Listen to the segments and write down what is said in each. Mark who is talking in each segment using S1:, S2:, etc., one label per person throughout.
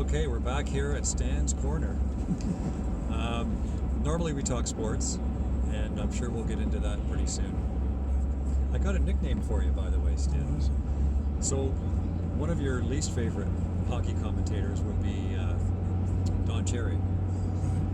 S1: Okay, we're back here at Stan's Corner. Normally we talk sports, and I'm sure we'll get into that pretty soon. I got a nickname for you, by the way, Stan. So, one of your least favorite hockey commentators would be Don Cherry.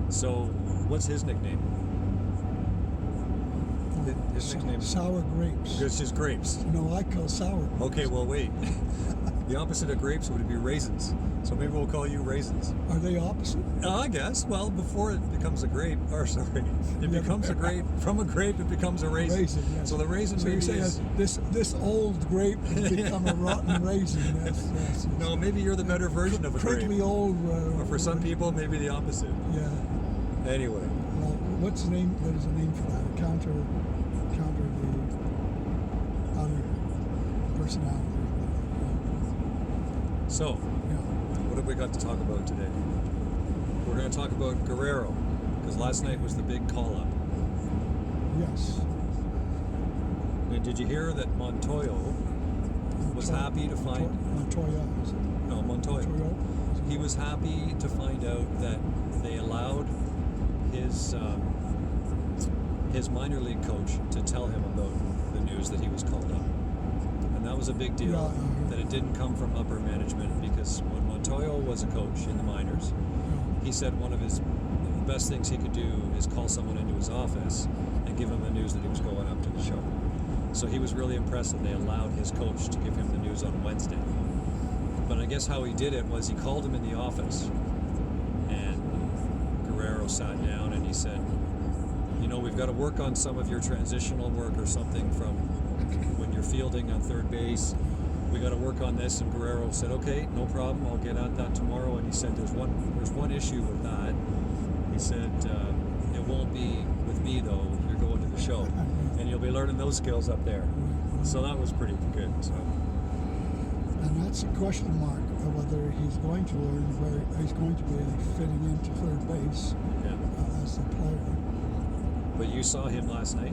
S1: So, what's his nickname? His nickname is
S2: Sour Grapes.
S1: It's just grapes.
S2: No, I call sour grapes.
S1: Okay, well, wait. The opposite of grapes would be raisins. So maybe we'll call you raisins.
S2: Are they opposite?
S1: I guess. Well, before it becomes a grape, it becomes a grape. From a grape, it becomes a raisin.
S2: Yes.
S1: So the raisin.
S2: So you're saying this old grape has become a rotten raisin? Yes.
S1: No, maybe you're the better version of a grape.
S2: Crinkly old.
S1: Or for some people, maybe the opposite.
S2: Yeah.
S1: Anyway.
S2: Well, what's the name? There's a name for that. Counter the other personality.
S1: So, what have we got to talk about today? We're going to talk about Guerrero, because last night was the big call-up.
S2: Yes.
S1: And did you hear that Montoya was happy to find...
S2: Montoya, is it?
S1: No, Montoya.
S2: Montoya?
S1: He was happy to find out that they allowed his minor league coach to tell him about the news that he was called up. And that was a big deal, that it didn't come from upper management, because when Montoya was a coach in the minors, he said one of the best things he could do is call someone into his office and give him the news that he was going up to the show. So he was really impressed that they allowed his coach to give him the news on Wednesday. But I guess how he did it was he called him in the office, and Guerrero sat down and he said, we've got to work on some of your transitional work or something from when you're fielding on third base. We got to work on this. And Guerrero said, okay, no problem. I'll get at that tomorrow. And he said, there's one issue with that. He said, it won't be with me though. You're going to the show, and you'll be learning those skills up there. So that was pretty good. So.
S2: And that's a question mark of whether he's going to learn, where he's going to be fitting into third base as a player.
S1: But you saw him last night?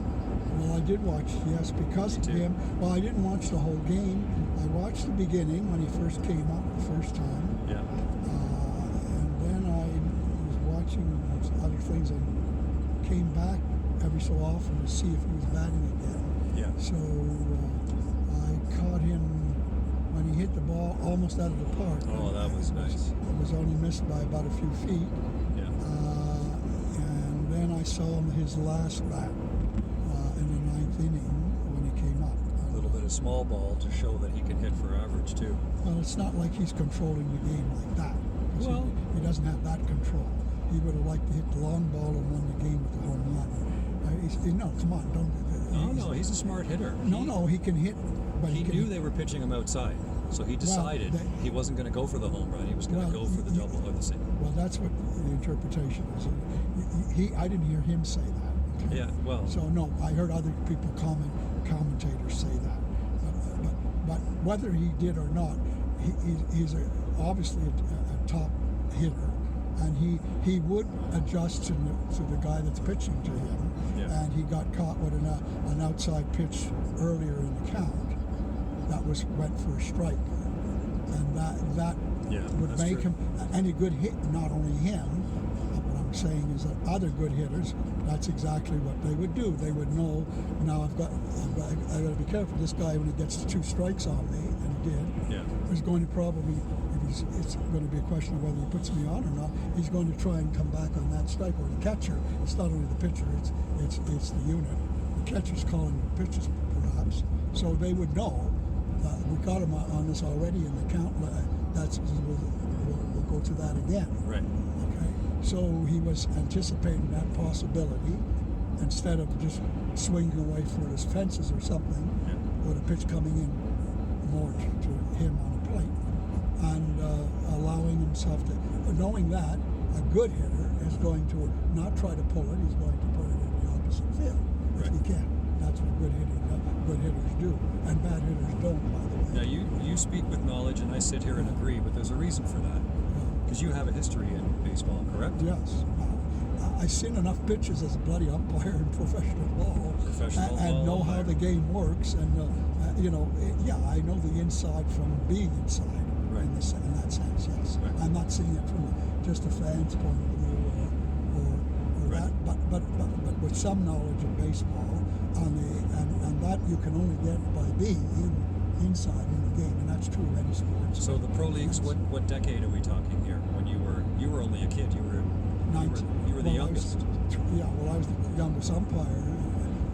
S2: Well, I did watch, yes, because of him. Well, I didn't watch the whole game. I watched the beginning when he first came up the first time.
S1: Yeah.
S2: And then I was watching other things and came back every so often to see if he was batting again.
S1: Yeah.
S2: So I caught him when he hit the ball almost out of the park.
S1: Oh, that was nice.
S2: It was only missed by about a few feet.
S1: Yeah.
S2: And then I saw him his last bat in the ninth inning when he came up.
S1: A little bit of small ball to show that he can hit for average too.
S2: Well, it's not like he's controlling the game like that.
S1: Well,
S2: he doesn't have that control. He would have liked to hit the long ball and won the game with the home run. No, come on, don't.
S1: No, he's a smart hitter.
S2: No, he can hit. But
S1: he knew they were pitching him outside, so he decided he wasn't going to go for the home run. He was going to go for the double or the single.
S2: Well, that's what the interpretation is. I didn't hear him say that. Okay?
S1: Yeah, well.
S2: So no, I heard other people commentators say that. But whether he did or not, he's obviously a top hitter, and he would adjust to the guy that's pitching to him.
S1: Yeah.
S2: And he got caught with an outside pitch earlier in the count that went for a strike, and that would make him any good hit. Not only him, what I'm saying is that other good hitters, that's exactly what they would do. They would know, now I've got to be careful. This guy, when he gets 2 strikes on me, and he did, is going to probably, it's going to be a question of whether he puts me on or not. He's going to try and come back on that strike. Or the catcher, it's not only the pitcher, it's the unit. The catcher's calling the pitches, perhaps, so they would know. We got him on this already in the count. We'll go to that again.
S1: Right.
S2: Okay. So he was anticipating that possibility, instead of just swinging away for his fences or something, with a pitch coming in more to him on the plate, and allowing himself to, knowing that a good hitter is going to not try to pull it, he's going to put it in the opposite field if he can. That's what good hitters do, and bad hitters don't, by the way.
S1: Now you speak with knowledge, and I sit here and agree, but there's a reason for that. Because you have a history in baseball, correct?
S2: Yes. I've seen enough pitches as a bloody umpire in professional ball, and know how the game works, and I know the inside from being inside.
S1: Right.
S2: In that sense, yes.
S1: Right.
S2: And not seeing it from just a fan's point of view or
S1: Right.
S2: that, but with some knowledge of baseball and that you can only get by being inside in the game, and that's true of any sport.
S1: So the pro leagues, what decade are we talking here? When you were only a kid, you were the youngest.
S2: I was the youngest umpire.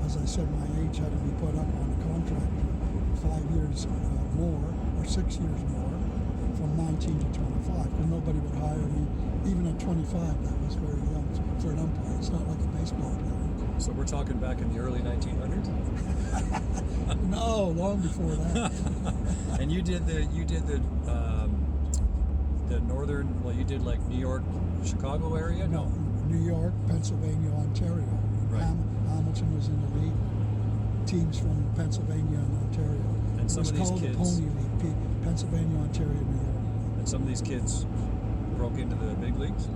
S2: As I said, my age had to be put up on the contract for 5 years more, or 6 years more, from 19 to 25, because nobody would hire me. Even at 25, that was very young for an umpire. It's not like a baseball player.
S1: So we're talking back in the early 1900s?
S2: No, long before that.
S1: And you did the northern, well, you did like New York, Chicago area?
S2: No, New York, Pennsylvania, Ontario.
S1: Right.
S2: Hamilton was in the league. Teams from Pennsylvania and Ontario.
S1: And some of these
S2: kids. It was called the Pony League, Pennsylvania, Ontario, New York.
S1: And some of these kids broke into the big leagues?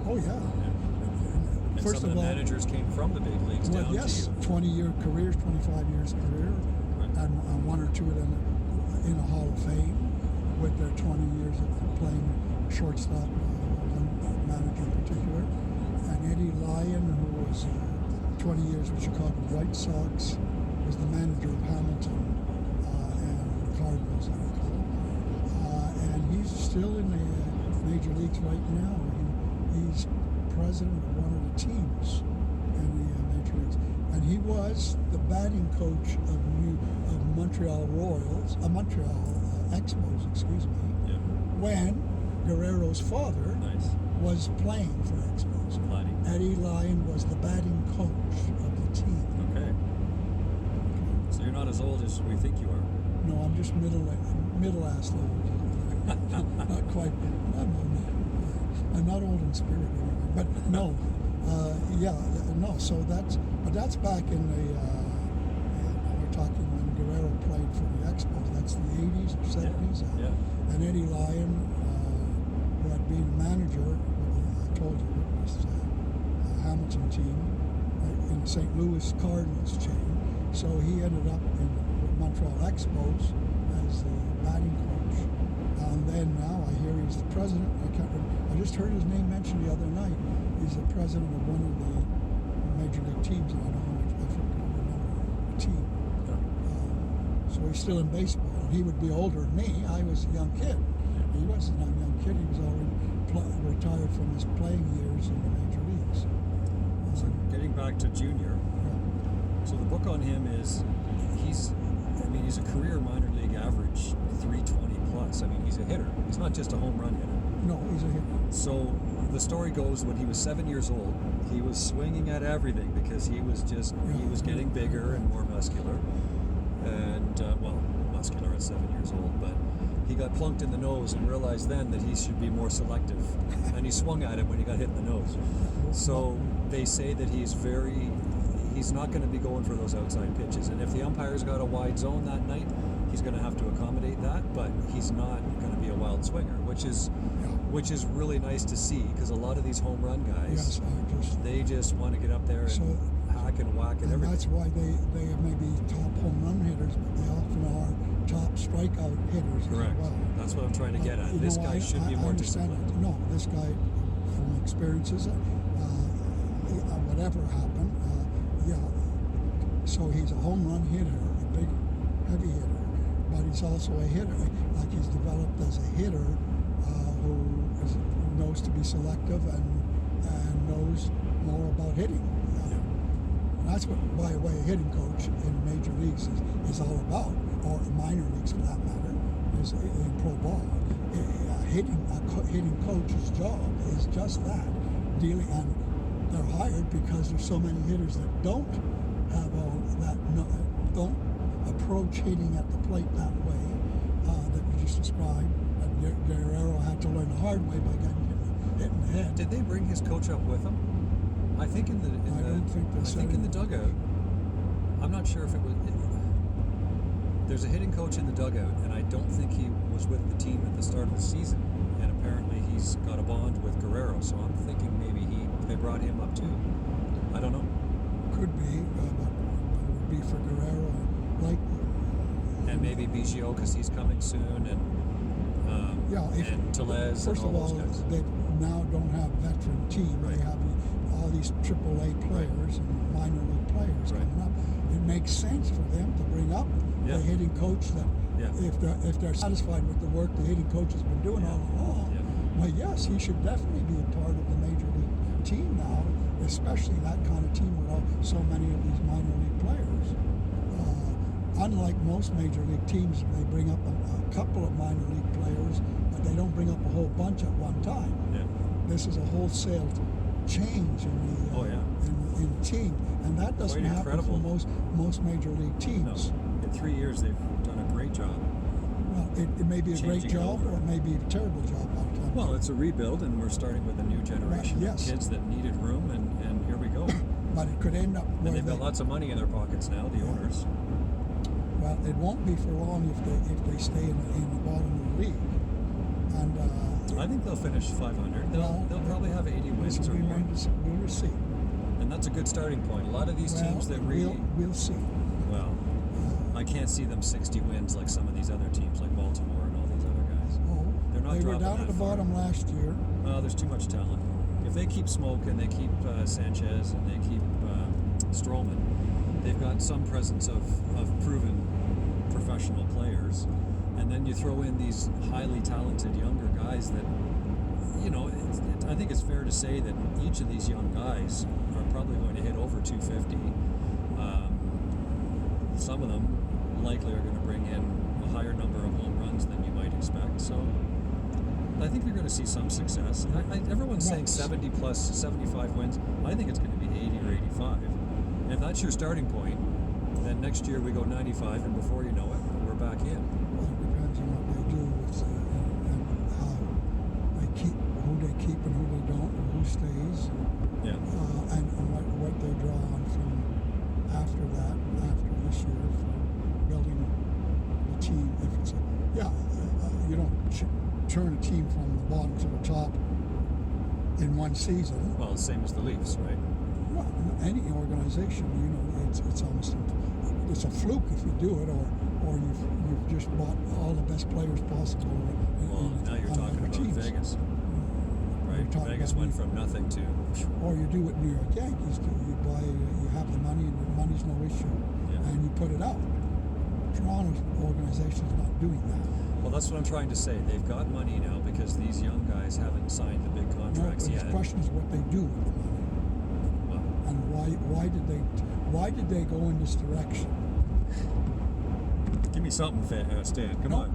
S2: Oh, yeah.
S1: And
S2: First
S1: some of
S2: of
S1: the
S2: all,
S1: managers came from the big leagues down
S2: yes,
S1: to you.
S2: 20-year careers, 25 years career,
S1: Right.
S2: and one or two of them in a Hall of Fame with their 20 years of playing shortstop, one manager in particular. And Eddie Lyon, who was 20 years with Chicago White Sox, was the manager of Hamilton and Cardinals, I recall. And he's still in the major leagues right now. He's president of one of the teams in the major leagues, and he was the batting coach of Montreal Expos, excuse me,
S1: Yeah.
S2: when Guerrero's father was playing for Expos.
S1: Vladdy.
S2: Eddie Lyon was the batting coach of the team.
S1: Okay. So you're not as old as we think you are.
S2: No, I'm just middle-ass old. Not quite. I'm not old in spirit anyway. But no, no. So that's back in the. We're talking when Guerrero played for the Expos. That's the 80s or 70s.
S1: Yeah.
S2: And Eddie Lyon, who had been a manager, I told you it was Hamilton team in St. Louis Cardinals chain. So he ended up with Montreal Expos as the batting coach. And then now I hear he's the president. I just heard his name mentioned the other night. He's the president of one of the major league teams, and I don't know which, I forget the team. So he's still in baseball. And he would be older than me. I was a young kid. He wasn't a young kid. He was already retired from his playing years in the major leagues.
S1: So getting back to Junior, so the book on him is he's a career minor league average 320 plus. I mean, he's a hitter. He's not just a home run hitter.
S2: No, he's a hitter.
S1: So the story goes, when he was 7 years old, he was swinging at everything because he was getting bigger and more muscular, and muscular at 7 years old. But he got plunked in the nose and realized then that he should be more selective, and he swung at it when he got hit in the nose. So they say that he's not going to be going for those outside pitches, and if the umpire's got a wide zone that night, he's going to have to accommodate that, but he's not going to be a wild swinger, which is really nice to see, because a lot of these home run guys, they just want to get up there and hack and whack and everything.
S2: That's why they may be top home run hitters, but they often are top strikeout hitters.
S1: Correct.
S2: As well.
S1: That's what I'm trying to get at. This guy should be more disciplined.
S2: No, this guy, from experiences, whatever happened, so he's a home run hitter, a big, heavy hitter, but he's also a hitter. Like, he's developed as a hitter who knows to be selective and knows more about hitting. And that's what, by the way, a hitting coach in major leagues is all about, or minor leagues for that matter, is in pro ball. A hitting coach's job is just that, dealing, and they're hired because there's so many hitters that don't have all that, don't approach hitting at the plate that way that you just described. Guerrero had to learn the hard way by getting hit in the head.
S1: Did they bring his coach up with him? I think in the dugout. I'm not sure if it was. There's a hitting coach in the dugout, and I don't think he was with the team at the start of the season. And apparently he's got a bond with Guerrero, so I'm thinking maybe they brought him up too. I don't know.
S2: Could be, but it would be for Guerrero likely.
S1: And maybe Biggio, because he's coming soon, and and Tellez and
S2: first
S1: all
S2: of all,
S1: those guys.
S2: they now don't have veteran team.
S1: Right.
S2: They have all these AAA players and minor league players coming up. It makes sense for them to bring up the hitting coach that if they're satisfied with the work the hitting coach has been doing all along. Well, yes, he should definitely be a part of the major league team now, especially that kind of team with so many of these minor league players. Unlike most major league teams, they bring up a couple of minor league players, but they don't bring up a whole bunch at one time.
S1: Yeah.
S2: This is a wholesale change in the in the team, and that doesn't happen for most major league teams.
S1: No. In 3 years, they've done a great job.
S2: Well, it may be a great job, or it may be a terrible job.
S1: Well, it's a rebuild, and we're starting with a new generation of kids that needed room, and here we go.
S2: But it could end up where
S1: and they've got lots of money in their pockets now, the owners.
S2: Well, it won't be for long if they stay in the bottom of the league. And
S1: I think they'll finish 500. They'll probably have 80 wins or more.
S2: We'll see.
S1: And that's a good starting point. A lot of these teams that really...
S2: We'll see.
S1: Well, I can't see them 60 wins like some of these other teams, like Baltimore and all these other guys.
S2: Oh,
S1: they're not
S2: they were
S1: dropping
S2: down at the bottom last year.
S1: There's too much talent. If they keep Smoke and they keep Sanchez and they keep Stroman, they've got some presence of proven professional players, and then you throw in these highly talented younger guys that, I think it's fair to say that each of these young guys are probably going to hit over 250. Some of them likely are going to bring in a higher number of home runs than you might expect. So I think you're going to see some success. Everyone's saying 70 plus 75 wins. I think it's going to be 80 or 85. And if that's your starting point, then next year we go 95, and before you know it, we're back in.
S2: Well, it depends on what they do with and how they keep, who they keep and who they don't, and who stays.
S1: Yeah.
S2: And what they draw on from after that, after this year, for building the team. If it's you don't turn a team from the bottom to the top in one season.
S1: Well, same as the Leafs, right?
S2: Well, any organization, it's almost it's a fluke if you do it, or you've just bought all the best players possible.
S1: Well, now you're talking about
S2: teams.
S1: Vegas, right? Vegas went from nothing to.
S2: Or you do what New York Yankees do. You have the money, and the money's no issue, and you put it out. Toronto's organization is not doing that.
S1: Well, that's what I'm trying to say. They've got money now because these young guys haven't signed the big contracts yet.
S2: The question is what they do with the money.
S1: Well,
S2: and why did they go in this direction?
S1: Give me something, Stan. Come on.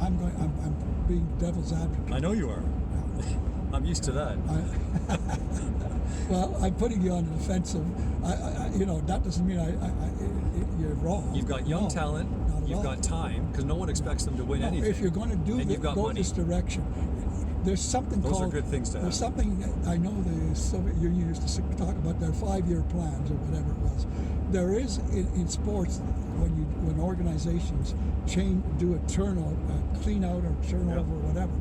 S2: I'm being devil's advocate.
S1: I know you are.
S2: Yeah.
S1: I'm used to that.
S2: Well, I'm putting you on the defensive. That doesn't mean you're wrong.
S1: You've got young talent. You've got time, because no one expects them to win anything.
S2: If you're going to go this direction, there's something
S1: Those
S2: called...
S1: are good things to have.
S2: There's something, I know the Soviet Union used to talk about their 5-year plans or whatever it was. There is, in sports, when organizations do a turnover, clean out or turnover or whatever,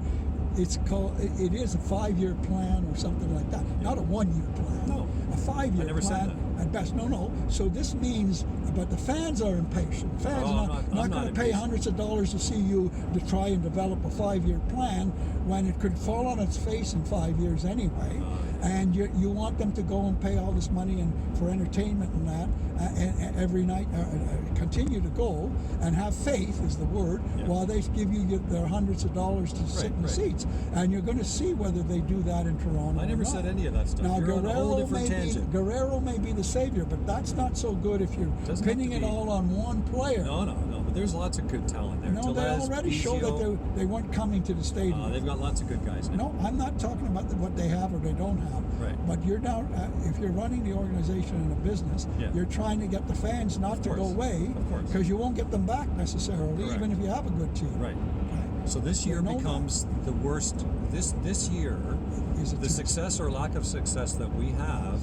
S2: it is a 5-year plan or something like that. Not a 1-year plan.
S1: No.
S2: A 5-year
S1: I never
S2: plan
S1: said that.
S2: at best. No. So this means, but the fans are impatient. Fans are not going to pay hundreds of dollars to see you to try and develop a 5-year plan when it could fall on its face in 5 years anyway. And you want them to go and pay all this money for entertainment and that, and every night continue to go and have faith is the word, while they give you their hundreds of dollars to sit in the seats. And you're going to see whether they do that in Toronto.
S1: I never said any of that stuff.
S2: Now,
S1: You're on a whole different tangent.
S2: Guerrero may be the savior, but that's not so good if you're pinning it all on one player.
S1: No. But there's lots of good talent there.
S2: No, they already show that they weren't coming to the stadium.
S1: They've got lots of good guys now.
S2: No, I'm not talking about what they have or they don't have.
S1: Right.
S2: But you're now, if you're running the organization in a business, you're trying to get the fans not to go away, because you won't get them back necessarily, even if you have a good team.
S1: Right. So this year becomes the worst. This year, the success or lack of success that we have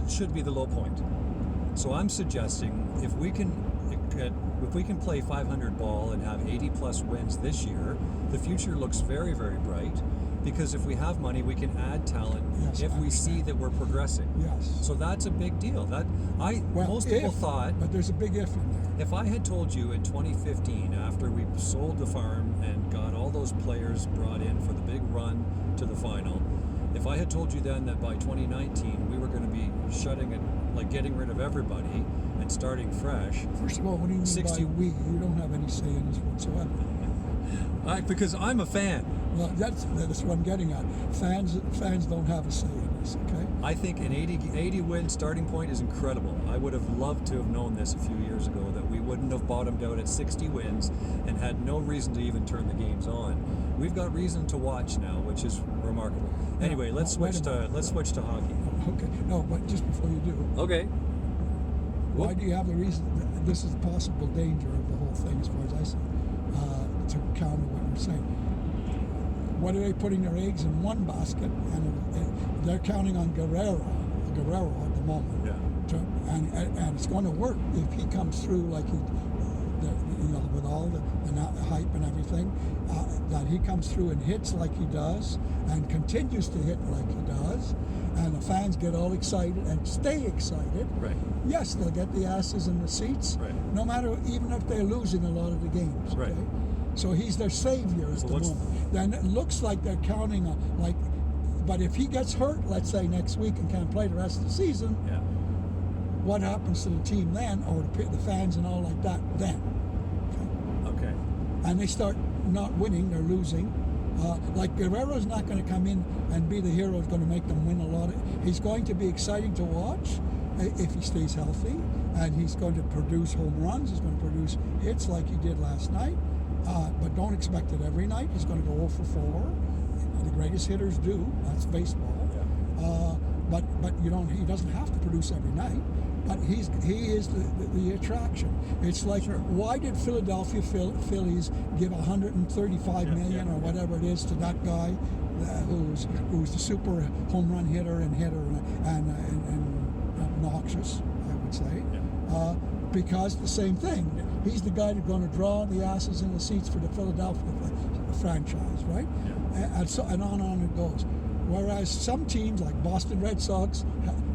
S1: should be the low point. So I'm suggesting if we can play 500 ball and have 80 plus wins this year, the future looks very, very bright. Because if we have money, we can add talent if we see that we're progressing.
S2: Yes.
S1: So that's a big deal. Most people thought.
S2: But there's a big if in there.
S1: If I had told you in 2015, after we sold the farm and got all all those players brought in for the big run to the final. If I had told you then that by 2019 we were going to be shutting it, like getting rid of everybody and starting fresh.
S2: First of all, what do you mean by we? You don't have any say in this whatsoever.
S1: Because I'm a fan.
S2: Well, that's what I'm getting at. Fans don't have a say in this, okay?
S1: I think an 80 win starting point is incredible. I would have loved to have known this a few years ago, that we wouldn't have bottomed out at 60 wins and had no reason to even turn the games on. We've got reason to watch now, which is remarkable. Anyway, let's switch to hockey.
S2: Okay. No, but just before you do.
S1: Okay.
S2: Why do you have the reason? This is the possible danger of the whole thing, as far as I see, to counter what you're saying. What are they putting their eggs in one basket, and they're counting on Guerrero at the moment.
S1: Yeah.
S2: And it's going to work if he comes through like with all the hype and everything, that he comes through and hits like he does, and continues to hit like he does, and the fans get all excited and stay excited.
S1: Right.
S2: Yes, they'll get the asses in the seats,
S1: right,
S2: no matter, even if they're losing a lot of the games. Okay?
S1: Right.
S2: So he's their savior at the moment. Then it looks like they're counting on, but if he gets hurt, let's say next week, and can't play the rest of the season,
S1: yeah,
S2: what happens to the team then, or the fans and all like that then?
S1: Okay.
S2: And they start not winning, they're losing. Like Guerrero's not going to come in and be the hero who's going to make them win a lot. He's going to be exciting to watch if he stays healthy, and he's going to produce home runs, he's going to produce hits like he did last night. But don't expect it every night. He's going to go 0 for 4. The greatest hitters do. That's baseball.
S1: Yeah.
S2: But he doesn't have to produce every night. But he is the attraction. It's like, why did Philadelphia Phillies give $135 million or whatever it is to that guy who's the super home run hitter and obnoxious, I would say.
S1: Yeah.
S2: Because the same thing. He's the guy that's going to draw the asses in the seats for the Philadelphia franchise, right?
S1: Yeah.
S2: And on it goes. Whereas some teams like Boston Red Sox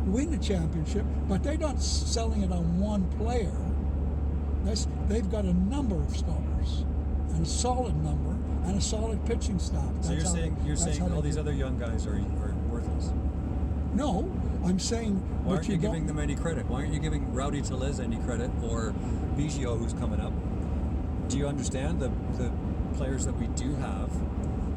S2: win the championship, but they're not selling it on one player. They've got a number of stars, and a solid number, and a solid pitching staff.
S1: So you're saying all these other young guys are worthless?
S2: No, I'm saying.
S1: Why aren't you giving them any credit? Why aren't you giving Rowdy Tellez any credit, or Biggio, who's coming up? Do you understand the players that we do have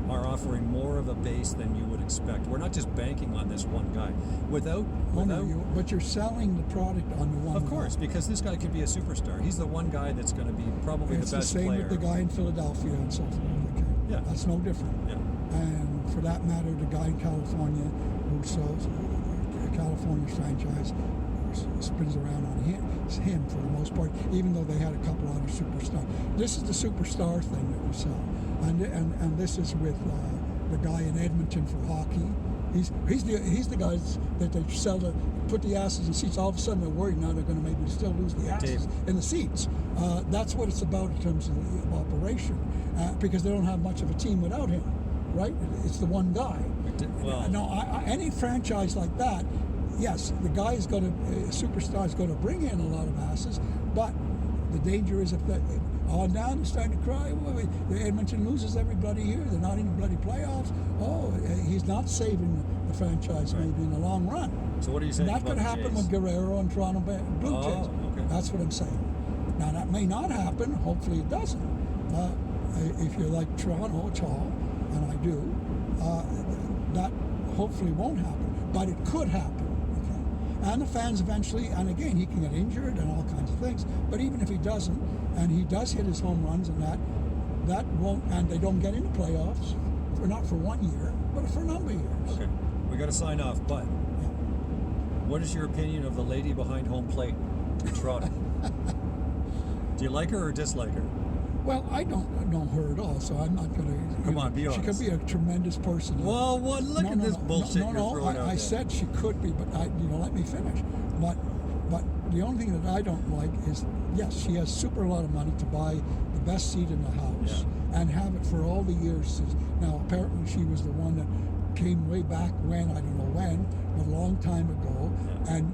S1: are offering more of a base than you would expect? We're not just banking on this one guy.
S2: But you're selling the product on the one.
S1: Of course,
S2: guy.
S1: Because this guy could be a superstar. He's the one guy that's going to be probably the best player.
S2: It's the same with the guy in Philadelphia and so forth. Okay?
S1: Yeah,
S2: that's no different.
S1: Yeah.
S2: And for that matter, the guy in California who sells California's franchise spins around on him for the most part, even though they had a couple other superstars. This is the superstar thing that we sell, and this is with the guy in Edmonton for hockey. He's the guys that they sell to put the asses in seats. All of a sudden they're worried now they're going to maybe still lose the asses in the seats. That's what it's about in terms of the operation, because they don't have much of a team without him, right? It's the one guy.
S1: Well,
S2: no, any franchise like that, yes, the guy is going to, superstar is going to bring in a lot of asses, but the danger is if now they're starting to cry. Edmonton loses everybody here. They're not in the bloody playoffs. Oh, he's not saving the franchise maybe in the long run.
S1: So what are you saying?
S2: And that could happen with Guerrero and Toronto Blue Jays.
S1: Okay.
S2: That's what I'm saying. Now that may not happen. Hopefully it doesn't. If you're like Toronto at all, and I do, that hopefully won't happen. But it could happen. And the fans eventually, and again, he can get injured and all kinds of things. But even if he doesn't, and he does hit his home runs and that won't, and they don't get into playoffs, not for 1 year, but for a number of years.
S1: Okay, we got to sign off. But what is your opinion of the lady behind home plate in Toronto? Do you like her or dislike her?
S2: Well, I don't know her at all, so I'm not going to...
S1: Come on, be honest.
S2: She could be a tremendous person.
S1: Well, look at this bullshit you're throwing out
S2: I said she could be, but let me finish. But the only thing that I don't like is, yes, she has super a lot of money to buy the best seat in the house and have it for all the years since. Now, apparently she was the one that came way back when, I don't know when, but a long time ago, and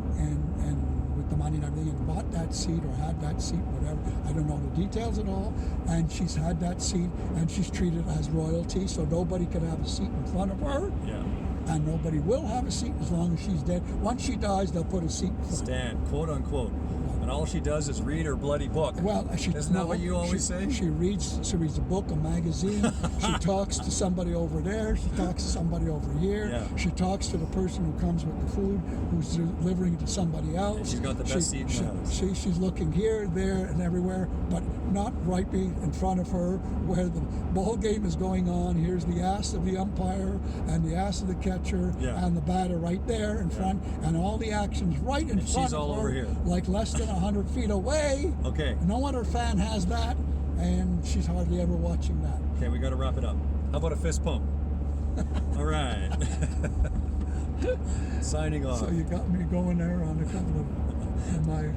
S2: with the money and everything, and bought that seat or had that seat, whatever. I don't know the details at all. And she's had that seat, and she's treated as royalty, so nobody could have a seat in front of her.
S1: Yeah.
S2: And nobody will have a seat as long as she's dead. Once she dies, they'll put a seat in front.
S1: Stand, quote unquote. And all she does is read her bloody book.
S2: Well,
S1: isn't that what you always say?
S2: She reads a book, a magazine. She talks to somebody over there. She talks to somebody over here.
S1: Yeah.
S2: She talks to the person who comes with the food, who's delivering it to somebody else.
S1: And she's got the best seat in the house.
S2: She's looking here, there, and everywhere, but not right in front of her where the ball game is going on. Here's the ass of the umpire and the ass of the catcher and the batter right there in front, and all the action's right in front of her.
S1: She's all over here.
S2: Like less than 100 feet away.
S1: Okay.
S2: No other fan has that, and she's hardly ever watching that.
S1: Okay, we got to wrap it up. How about a fist pump? All right. Signing off.
S2: So you got me going there on a couple of my